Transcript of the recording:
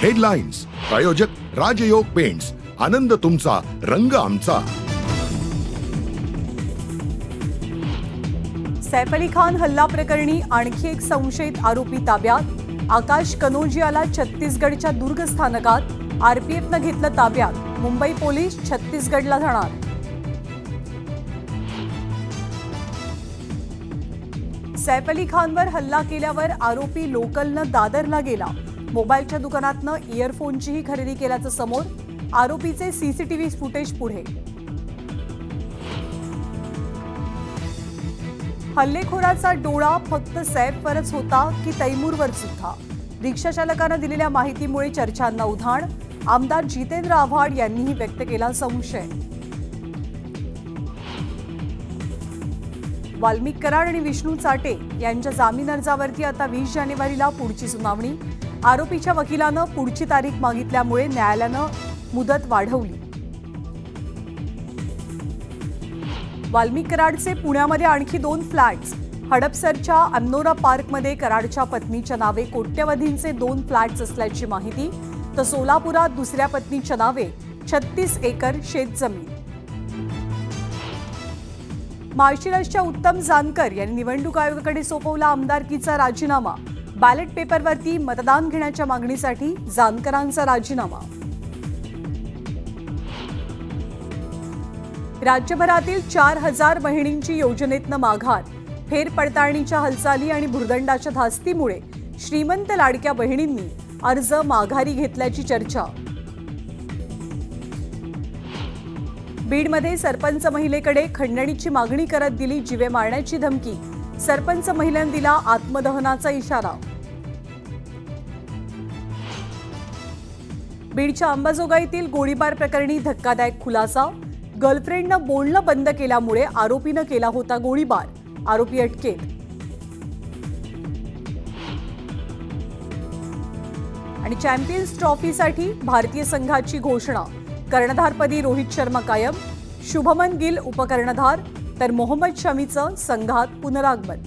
Headlines प्रायोजक राजयोग paints, आनंद तुमचा, रंग आमचा। सैफ अली खान हल्ला प्रकरणी आणखी एक संशयित आरोपी ताब्यात। आकाश कनोजियाला छत्तीसगडच्या दुर्ग स्थानकात आरपीएफनं घेतलं ताब्यात। मुंबई पोलीस छत्तीसगडला जाणार। सैफ अली खानवर हल्ला केल्यावर आरोपी लोकलनं दादरला गेला। मोबाईलच्या दुकानातनं इयरफोनचीही खरेदी केल्याचं समोर। आरोपीचे सीसीटीव्ही फुटेज पुढे। हल्लेखोराचा डोळा फक्त सैफवरच होता की तैमूरवर सुद्धा? रिक्षा चालकानं दिलेल्या माहितीमुळे चर्चांना उधाण। आमदार जितेंद्र आव्हाड यांनीही व्यक्त केला संशय। वाल्मिक कराड आणि विष्णू चाटे यांच्या जामीन अर्जावरती आता 20 जानेवारीला पुढची सुनावणी। आरोपीच्या वकिलानं पुढची तारीख मागितल्यामुळे न्यायालयानं मुदत वाढवली। वाल्मिक कराडचे पुण्यामध्ये आणखी 2 फ्लॅट्स। हडपसरच्या अनोरा पार्कमध्ये कराडच्या पत्नीच्या नावे कोट्यवधींचे 2 फ्लॅट्स असल्याची माहिती, तर सोलापुरात दुसऱ्या पत्नीच्या नावे 36 एकर शेतजमीन। माळशिरसच्या उत्तम जानकर यांनी निवडणूक आयोगाकडे सोपवला आमदारकीचा राजीनामा। बॅलेट पेपरवरती मतदान घेण्याच्या मागणीसाठी जानकरांचा राजीनामा। राज्यभरातील 4000 बहिणींची योजनेतनं माघार। फेरपडताळणीच्या हालचाली आणि भुर्दंडाच्या धास्तीमुळे श्रीमंत लाडक्या बहिणींनी अर्ज माघारी घेतल्याची चर्चा। बीडमध्ये सरपंच महिलेकडे खंडणीची मागणी करत दिली जीवे मारण्याची धमकी। सरपंच महिलेने दिला आत्मदहनाचा इशारा। बीडच्या अंबाजोगाईतील गोळीबार प्रकरणी धक्कादायक खुलासा। गर्लफ्रेंडनं बोलणं बंद केल्यामुळे आरोपीनं केला होता गोळीबार। आरोपी अटकेत। आणि चॅम्पियन्स ट्रॉफीसाठी भारतीय संघाची घोषणा। कर्णधारपदी रोहित शर्मा कायम, शुभमन गिल उपकर्णधार, तर मोहम्मद शमीचं संघात पुनरागमन।